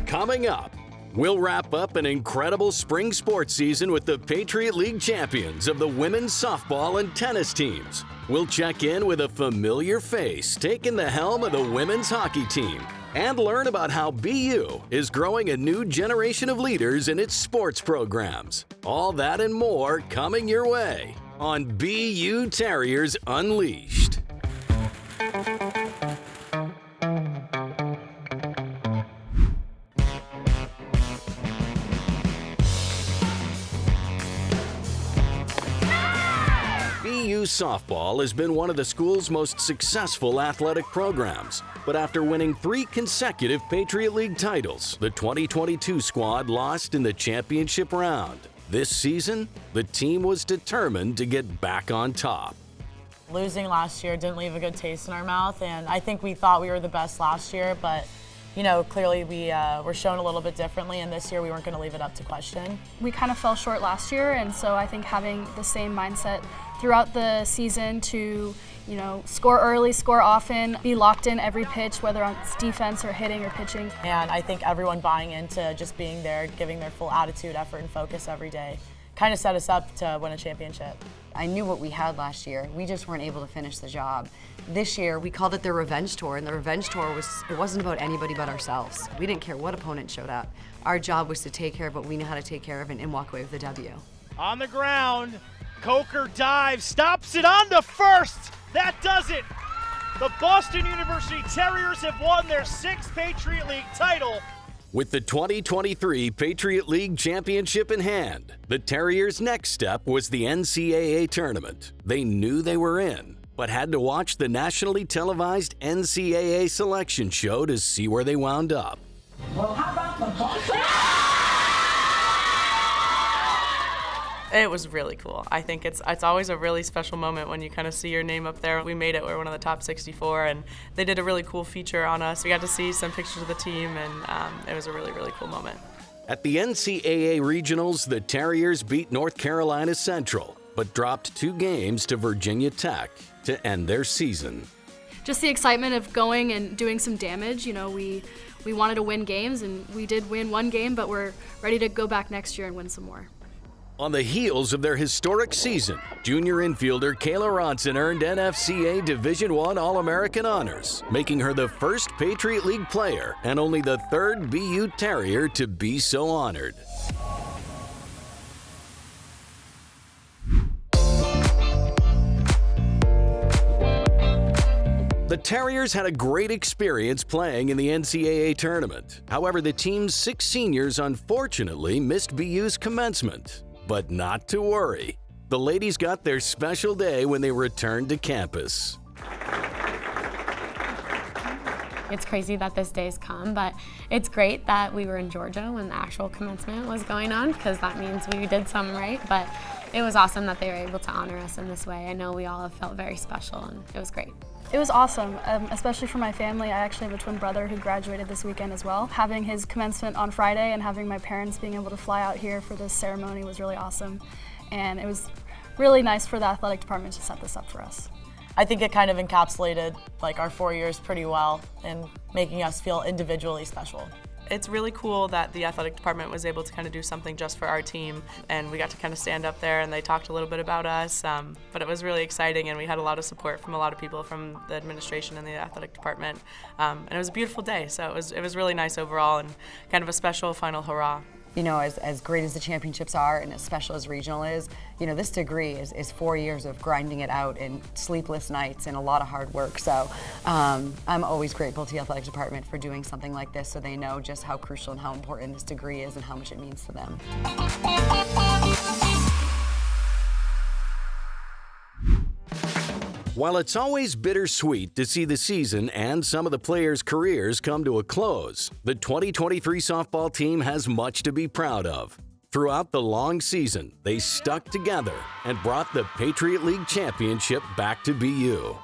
Coming up, we'll wrap up an incredible spring sports season with the Patriot League champions of the women's softball and tennis teams. We'll check in with a familiar face taking the helm of the women's hockey team and learn about how BU is growing a new generation of leaders in its sports programs. All that and more coming your way on BU Terriers Unleashed. BU softball has been one of the school's most successful athletic programs, but after winning 3 consecutive Patriot League titles, the 2022 squad lost in the championship round. This season, the team was determined to get back on top. Losing last year didn't leave a good taste in our mouth, and I think we thought we were the best last year, but clearly we were shown a little bit differently, and this year we weren't going to leave it up to question. We kind of fell short last year, and so I think having the same mindset throughout the season to, score early, score often, be locked in every pitch, whether it's defense or hitting or pitching. And I think everyone buying into just being there, giving their full attitude, effort, and focus every day kind of set us up to win a championship. I knew what we had last year. We just weren't able to finish the job. This year, we called it the Revenge Tour, and the Revenge Tour wasn't about anybody but ourselves. We didn't care what opponent showed up. Our job was to take care of what we knew how to take care of and walk away with the W. On the ground, Coker dives, stops it on to first. That does it. The Boston University Terriers have won their 6th Patriot League title. With the 2023 Patriot League championship in hand, the Terriers' next step was the NCAA tournament. They knew they were in, but had to watch the nationally televised NCAA selection show to see where they wound up. Well, how about the Boston? It was really cool. I think it's always a really special moment when you kind of see your name up there. We made it. We're one of the top 64, and they did a really cool feature on us. We got to see some pictures of the team, and it was a really, really cool moment. At the NCAA regionals, the Terriers beat North Carolina Central, but dropped 2 games to Virginia Tech to end their season. Just the excitement of going and doing some damage. We wanted to win games, and we did win 1 game, but we're ready to go back next year and win some more. On the heels of their historic season, junior infielder Kayla Ronson earned NFCA Division I All-American honors, making her the first Patriot League player and only the 3rd BU Terrier to be so honored. The Terriers had a great experience playing in the NCAA tournament. However, the team's 6 seniors unfortunately missed BU's commencement. But not to worry. The ladies got their special day when they returned to campus. It's crazy that this day's come, but it's great that we were in Georgia when the actual commencement was going on, because that means we did something right. But it was awesome that they were able to honor us in this way. I know we all have felt very special, and it was great. It was awesome, especially for my family. I actually have a twin brother who graduated this weekend as well. Having his commencement on Friday and having my parents being able to fly out here for this ceremony was really awesome. And it was really nice for the athletic department to set this up for us. I think it kind of encapsulated our 4 years pretty well and making us feel individually special. It's really cool that the athletic department was able to kind of do something just for our team, and we got to kind of stand up there and they talked a little bit about us, but it was really exciting, and we had a lot of support from a lot of people from the administration and the athletic department, and it was a beautiful day, so it was really nice overall and kind of a special final hurrah. As great as the championships are and as special as regional is, this degree is 4 years of grinding it out and sleepless nights and a lot of hard work. So I'm always grateful to the athletic department for doing something like this so they know just how crucial and how important this degree is and how much it means to them. While it's always bittersweet to see the season and some of the players' careers come to a close, the 2023 softball team has much to be proud of. Throughout the long season, they stuck together and brought the Patriot League championship back to BU.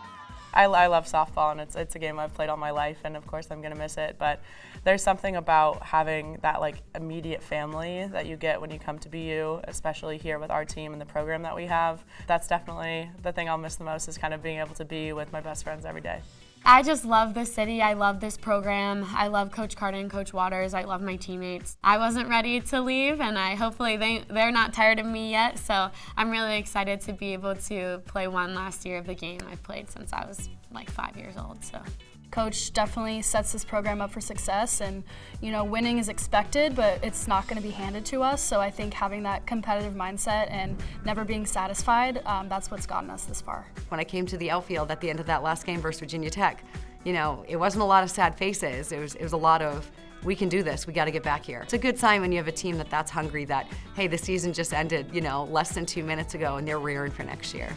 I love softball, and it's a game I've played all my life, and of course I'm gonna miss it. But there's something about having that like immediate family that you get when you come to BU, especially here with our team and the program that we have. That's definitely the thing I'll miss the most, is kind of being able to be with my best friends every day. I just love this city. I love this program. I love Coach Carden, Coach Waters. I love my teammates. I wasn't ready to leave, and hopefully they're not tired of me yet. So I'm really excited to be able to play one last year of the game I've played since I was like 5 years old. So. Coach definitely sets this program up for success, and winning is expected, but it's not going to be handed to us. So I think having that competitive mindset and never being satisfied, that's what's gotten us this far. When I came to the outfield at the end of that last game versus Virginia Tech, it wasn't a lot of sad faces. It was a lot of, we can do this, we got to get back here. It's a good sign when you have a team that's hungry, that, hey, the season just ended, less than 2 minutes ago, and they're rearing for next year.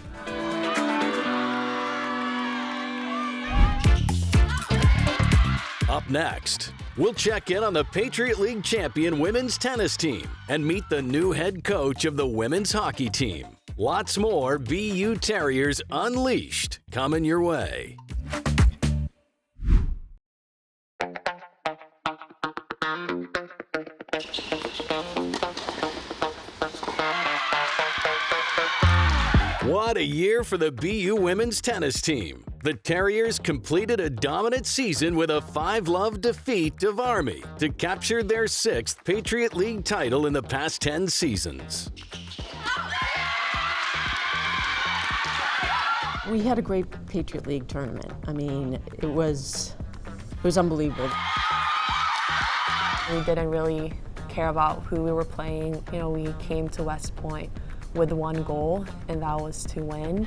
Up next, we'll check in on the Patriot League champion women's tennis team and meet the new head coach of the women's hockey team. Lots more BU Terriers Unleashed coming your way. What a year for the BU women's tennis team. The Terriers completed a dominant season with a 5-love defeat of Army to capture their 6th Patriot League title in the past 10 seasons. We had a great Patriot League tournament. I mean, it was unbelievable. We didn't really care about who we were playing. We came to West Point with one goal, and that was to win.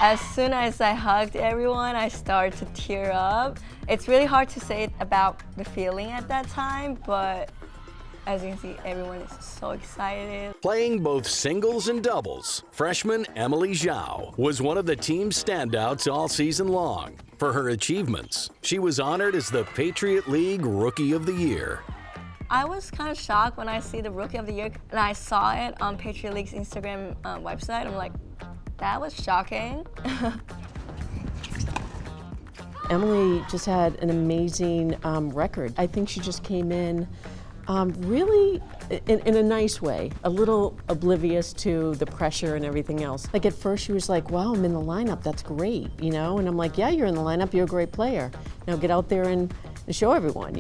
As soon as I hugged everyone, I started to tear up. It's really hard to say about the feeling at that time, but as you can see, everyone is so excited. Playing both singles and doubles, freshman Emily Zhao was one of the team's standouts all season long. For her achievements, she was honored as the Patriot League Rookie of the Year. I was kind of shocked when I see the Rookie of the Year, and I saw it on Patriot League's Instagram website. I'm like, that was shocking. Emily just had an amazing record. I think she just came in really in a nice way, a little oblivious to the pressure and everything else. Like at first she was like, wow, I'm in the lineup, that's great, And I'm like, yeah, you're in the lineup, you're a great player. Now get out there and show everyone,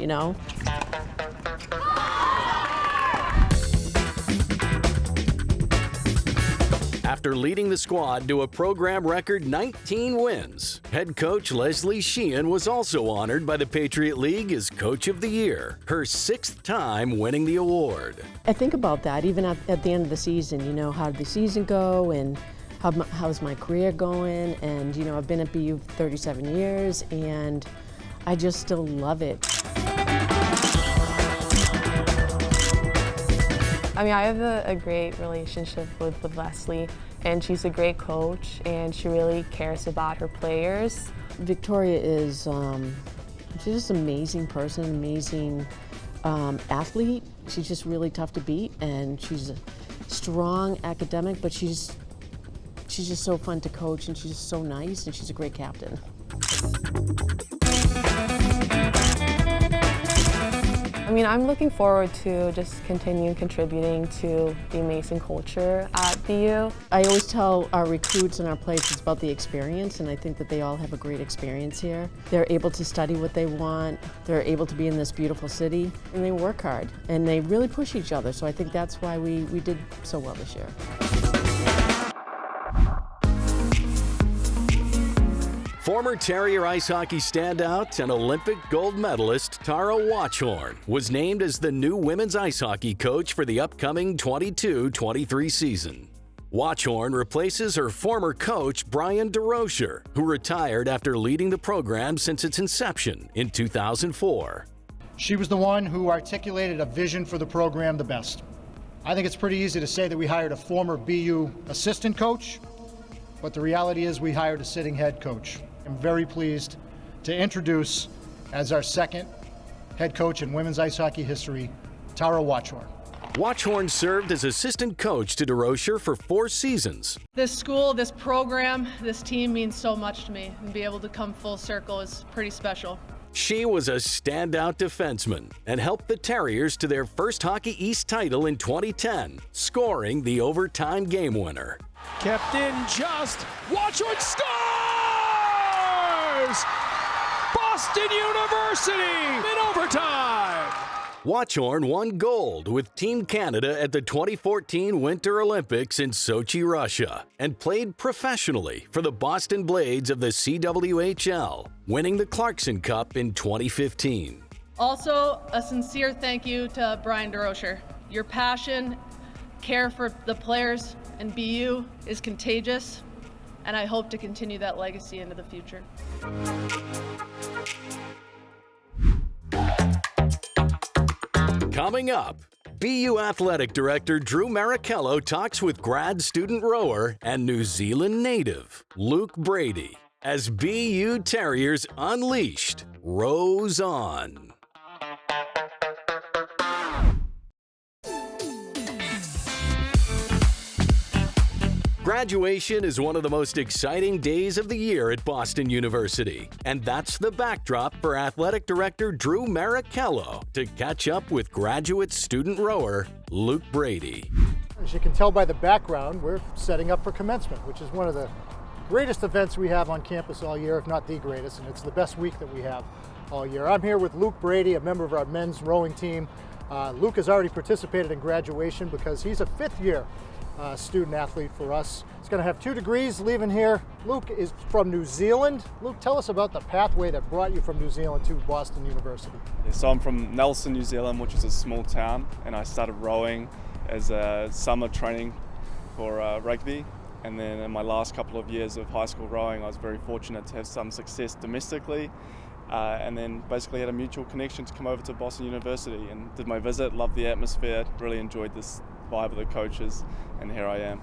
After leading the squad to a program record 19 wins, head coach Leslie Sheehan was also honored by the Patriot League as Coach of the Year, her 6th time winning the award. I think about that even at the end of the season, how did the season go and how's my career going? And, I've been at BU 37 years and I just still love it. I mean, I have a great relationship with Leslie, and she's a great coach, and she really cares about her players. Victoria is she's just an amazing person, amazing athlete. She's just really tough to beat, and she's a strong academic, but she's just so fun to coach, and she's just so nice, and she's a great captain. I mean, I'm looking forward to just continue contributing to the amazing culture at BU. I always tell our recruits and our players it's about the experience, and I think that they all have a great experience here. They're able to study what they want, they're able to be in this beautiful city, and they work hard, and they really push each other, so I think that's why we did so well this year. Former Terrier ice hockey standout and Olympic gold medalist Tara Watchhorn was named as the new women's ice hockey coach for the upcoming 22-23 season. Watchhorn replaces her former coach Brian DeRocher, who retired after leading the program since its inception in 2004. She was the one who articulated a vision for the program the best. I think it's pretty easy to say that we hired a former BU assistant coach, but the reality is we hired a sitting head coach. I'm very pleased to introduce, as our 2nd head coach in women's ice hockey history, Tara Watchhorn. Watchorn served as assistant coach to DeRocher for 4 seasons. This school, this program, this team means so much to me, and be able to come full circle is pretty special. She was a standout defenseman and helped the Terriers to their first Hockey East title in 2010, scoring the overtime game winner. Kept in just, Watchorn scores! Boston University in overtime! Watchorn won gold with Team Canada at the 2014 Winter Olympics in Sochi, Russia, and played professionally for the Boston Blades of the CWHL, winning the Clarkson Cup in 2015. Also, a sincere thank you to Brian DeRocher. Your passion, care for the players and BU is contagious, and I hope to continue that legacy into the future. Coming up, BU Athletic Director Drew Marichello talks with grad student rower and New Zealand native Luke Brady as BU Terriers Unleashed rows on. Graduation is one of the most exciting days of the year at Boston University, and that's the backdrop for Athletic Director Drew Marichello to catch up with graduate student rower Luke Brady. As you can tell by the background, we're setting up for commencement, which is one of the greatest events we have on campus all year, if not the greatest, and it's the best week that we have all year. I'm here with Luke Brady, a member of our men's rowing team. Luke has already participated in graduation because he's a 5th year student athlete for us. He's going to have 2 degrees leaving here. Luke is from New Zealand. Luke, tell us about the pathway that brought you from New Zealand to Boston University. Yeah, so I'm from Nelson, New Zealand, which is a small town, and I started rowing as a summer training for rugby. And then in my last couple of years of high school rowing, I was very fortunate to have some success domestically. And then basically had a mutual connection to come over to Boston University and did my visit, loved the atmosphere, really enjoyed this vibe of the coaches, and here I am.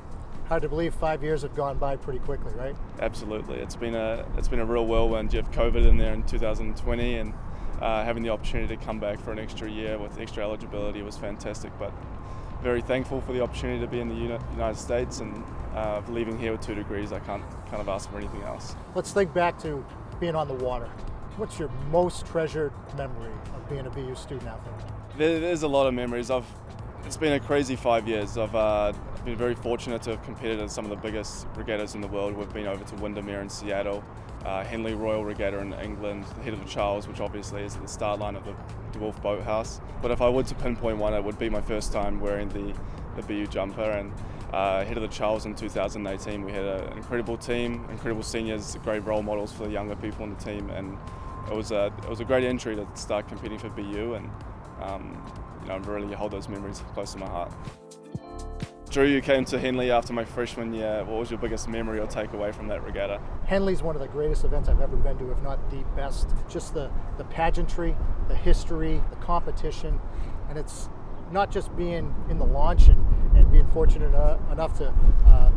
Hard to believe 5 years have gone by pretty quickly, right? Absolutely, it's been a real whirlwind. You have COVID in there in 2020, and having the opportunity to come back for an extra year with extra eligibility was fantastic. But very thankful for the opportunity to be in the United States, and leaving here with 2 degrees, I can't kind of ask for anything else. Let's think back to being on the water. What's your most treasured memory of being a BU student athlete? There's a lot of memories. It's been a crazy 5 years. I've been very fortunate to have competed in some of the biggest regattas in the world. We've been over to Windermere in Seattle, Henley Royal Regatta in England, the Head of the Charles, which obviously is the start line of the Dwarf Boathouse. But if I were to pinpoint one, it would be my first time wearing the BU jumper. And Head of the Charles in 2018, we had an incredible team, incredible seniors, great role models for the younger people on the team, and it was a great entry to start competing for BU, and I really hold those memories close to my heart. Drew, you came to Henley after my freshman year. What was your biggest memory or takeaway from that regatta? Henley's one of the greatest events I've ever been to, if not the best. Just the pageantry, the history, the competition, and it's not just being in the launch and being fortunate enough to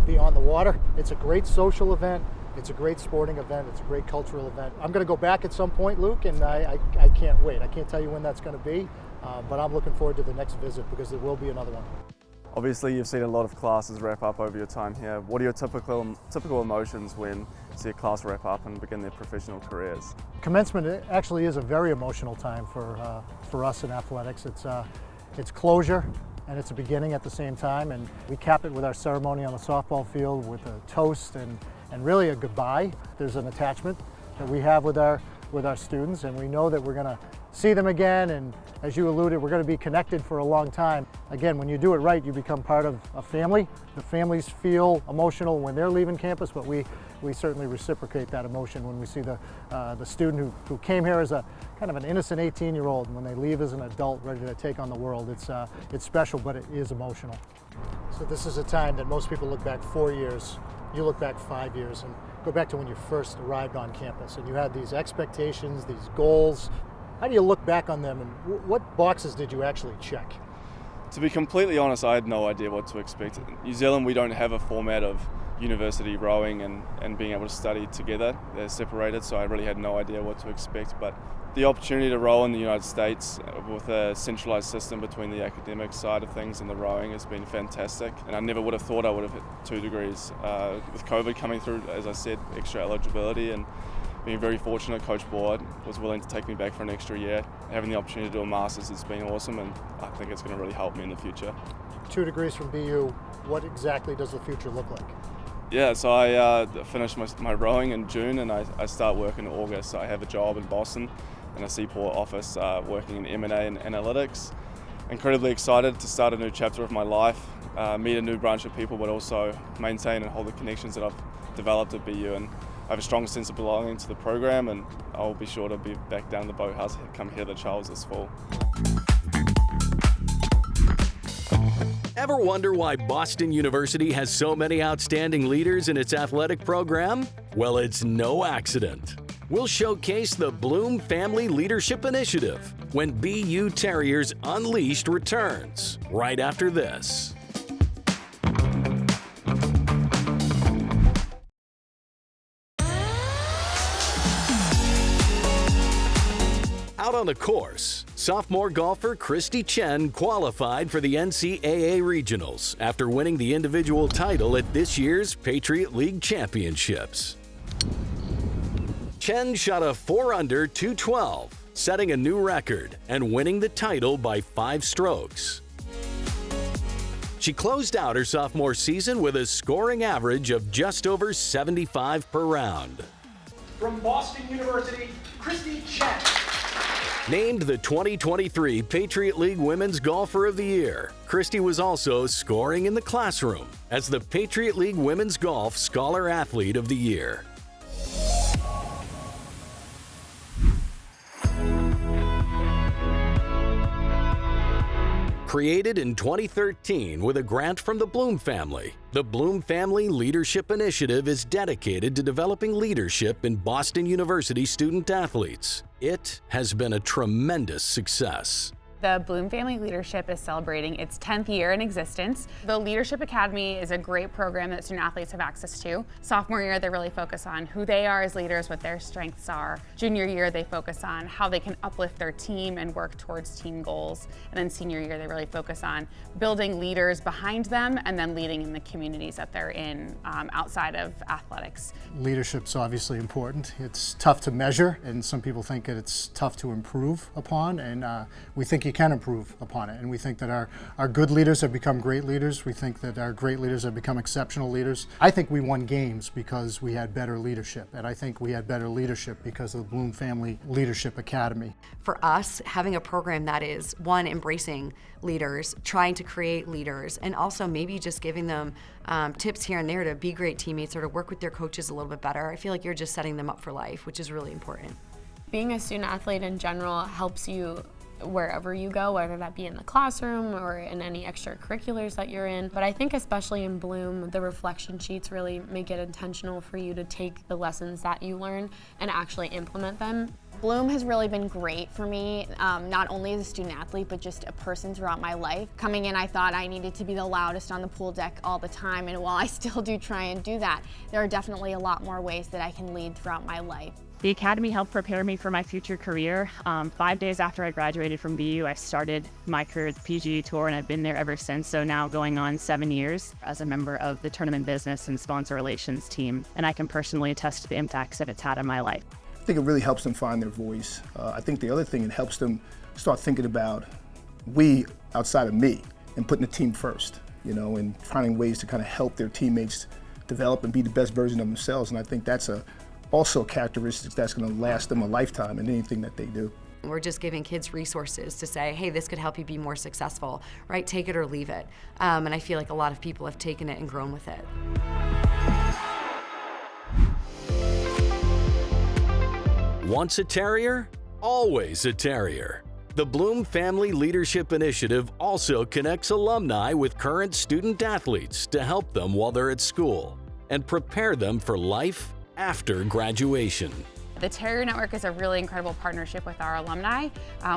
be on the water. It's a great social event. It's a great sporting event. It's a great cultural event. I'm going to go back at some point, Luke, and I can't wait. I can't tell you when that's going to be, but I'm looking forward to the next visit because there will be another one. Obviously, you've seen a lot of classes wrap up over your time here. What are your typical emotions when you see a class wrap up and begin their professional careers? Commencement actually is a very emotional time for us in athletics. It's closure and it's a beginning at the same time, and we cap it with our ceremony on the softball field with a toast and really a goodbye. There's an attachment that we have with our students, and we know that we're going to see them again, and as you alluded, we're going to be connected for a long time. Again, when you do it right, you become part of a family. The families feel emotional when they're leaving campus, but we certainly reciprocate that emotion when we see the student who came here as a kind of an innocent 18-year-old, and when they leave as an adult ready to take on the world. It's special, but it is emotional. So this is a time that most people look back 4 years. You look back 5 years and go back to when you first arrived on campus, and you had these expectations, these goals. How do you look back on them, and what boxes did you actually check? To be completely honest, I had no idea what to expect. In New Zealand, we don't have a format of university rowing and being able to study together. They're separated, so I really had no idea what to expect. But the opportunity to row in the United States with a centralized system between the academic side of things and the rowing has been fantastic. And I never would have thought I would have hit 2 degrees. With COVID coming through, as I said, extra eligibility, and being very fortunate, Coach Board was willing to take me back for an extra year. Having the opportunity to do a master's has been awesome, and I think it's going to really help me in the future. 2 degrees from BU, what exactly does the future look like? Yeah, so I finished my rowing in June, and I start work in August. So I have a job in Boston in a Seaport office working in M&A and analytics. Incredibly excited to start a new chapter of my life, meet a new bunch of people, but also maintain and hold the connections that I've developed at BU. And I have a strong sense of belonging to the program, and I'll be sure to be back down the boathouse, come hear the Charles this fall. Ever wonder why Boston University has so many outstanding leaders in its athletic program? Well, it's no accident. We'll showcase the Bloom Family Leadership Initiative when BU Terriers Unleashed returns, right after this. Out on the course, sophomore golfer Christy Chen qualified for the NCAA Regionals after winning the individual title at this year's Patriot League Championships. Chen shot a 4-under 212, setting a new record and winning the title by 5 strokes. She closed out her sophomore season with a scoring average of just over 75 per round. From Boston University, Christy Chen. Named the 2023 Patriot League Women's Golfer of the Year, Christy was also scoring in the classroom as the Patriot League Women's Golf Scholar Athlete of the Year. Created in 2013 with a grant from the Bloom family, the Bloom Family Leadership Initiative is dedicated to developing leadership in Boston University student athletes. It has been a tremendous success. The Bloom Family Leadership is celebrating its 10th year in existence. The Leadership Academy is a great program that student athletes have access to. Sophomore year, they really focus on who they are as leaders, what their strengths are. Junior year, they focus on how they can uplift their team and work towards team goals. And then senior year, they really focus on building leaders behind them and then leading in the communities that they're in outside of athletics. Leadership's obviously important. It's tough to measure, and some people think that it's tough to improve upon, and we think you can improve upon it. And we think that our good leaders have become great leaders. We think that our great leaders have become exceptional leaders. I think we won games because we had better leadership, and I think we had better leadership because of the Bloom Family Leadership Academy. For us, having a program that is, one, embracing leaders, trying to create leaders, and also maybe just giving them tips here and there to be great teammates or to work with their coaches a little bit better. I feel like you're just setting them up for life, which is really important. Being a student athlete in general helps you wherever you go, whether that be in the classroom or in any extracurriculars that you're in. But I think especially in Bloom, the reflection sheets really make it intentional for you to take the lessons that you learn and actually implement them. Bloom has really been great for me, not only as a student athlete, but just a person throughout my life. Coming in, I thought I needed to be the loudest on the pool deck all the time, and while I still do try and do that, there are definitely a lot more ways that I can lead throughout my life. The Academy helped prepare me for my future career. 5 days after I graduated from BU, I started my career at the PGA Tour, and I've been there ever since, so now going on 7 years as a member of the tournament business and sponsor relations team, and I can personally attest to the impacts that it's had on my life. I think it really helps them find their voice. I think the other thing, it helps them start thinking about we outside of me and putting the team first, you know, and finding ways to kind of help their teammates develop and be the best version of themselves. And I think that's also characteristics that's going to last them a lifetime in anything that they do. We're just giving kids resources to say, hey, this could help you be more successful, right? Take it or leave it. And I feel like a lot of people have taken it and grown with it. Once a Terrier, always a Terrier. The Bloom Family Leadership Initiative also connects alumni with current student athletes to help them while they're at school and prepare them for life after graduation. The Terrier Network is a really incredible partnership with our alumni.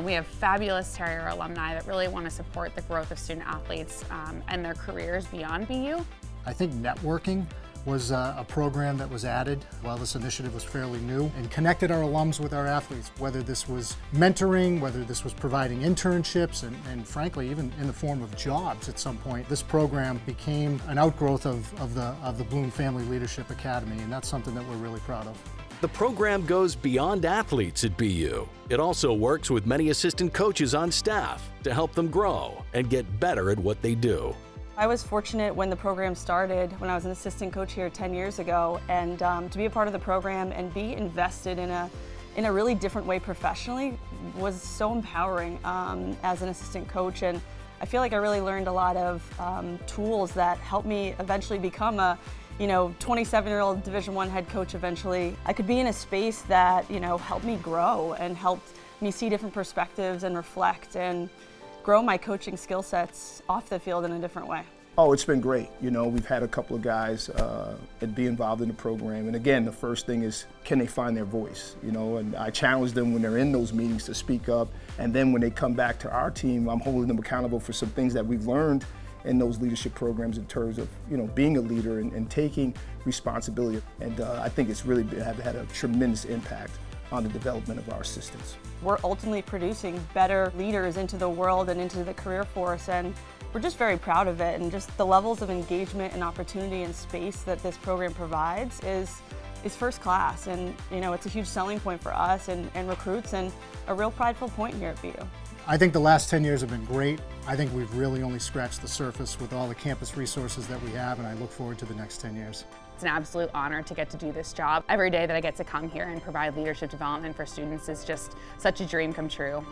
We have fabulous Terrier alumni that really want to support the growth of student athletes and their careers beyond BU. I think networking was a program that was added while this initiative was fairly new and connected our alums with our athletes, whether this was mentoring, whether this was providing internships, and frankly, even in the form of jobs at some point. This program became an outgrowth of the Bloom Family Leadership Academy, and that's something that we're really proud of. The program goes beyond athletes at BU. It also works with many assistant coaches on staff to help them grow and get better at what they do. I was fortunate when the program started, when I was an assistant coach here 10 years ago, and to be a part of the program and be invested in a really different way professionally was so empowering as an assistant coach. And I feel like I really learned a lot of tools that helped me eventually become a 27-year-old Division I head coach eventually. I could be in a space that, helped me grow and helped me see different perspectives and reflect and grow my coaching skill sets off the field in a different way. Oh, it's been great. We've had a couple of guys that be involved in the program. And again, the first thing is, can they find their voice? And I challenge them when they're in those meetings to speak up. And then when they come back to our team, I'm holding them accountable for some things that we've learned in those leadership programs in terms of being a leader and taking responsibility. And I think it's really had a tremendous impact on the development of our assistants. We're ultimately producing better leaders into the world and into the career force, and we're just very proud of it. And just the levels of engagement and opportunity and space that this program provides is first class. And it's a huge selling point for us and recruits, and a real prideful point here at BU. I think the last 10 years have been great. I think we've really only scratched the surface with all the campus resources that we have, and I look forward to the next 10 years. It's an absolute honor to get to do this job. Every day that I get to come here and provide leadership development for students is just such a dream come true.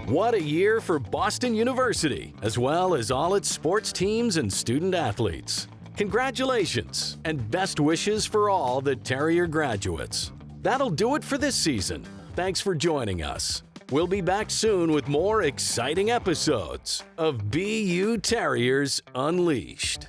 What a year for Boston University, as well as all its sports teams and student athletes. Congratulations and best wishes for all the Terrier graduates. That'll do it for this season. Thanks for joining us. We'll be back soon with more exciting episodes of BU Terriers Unleashed.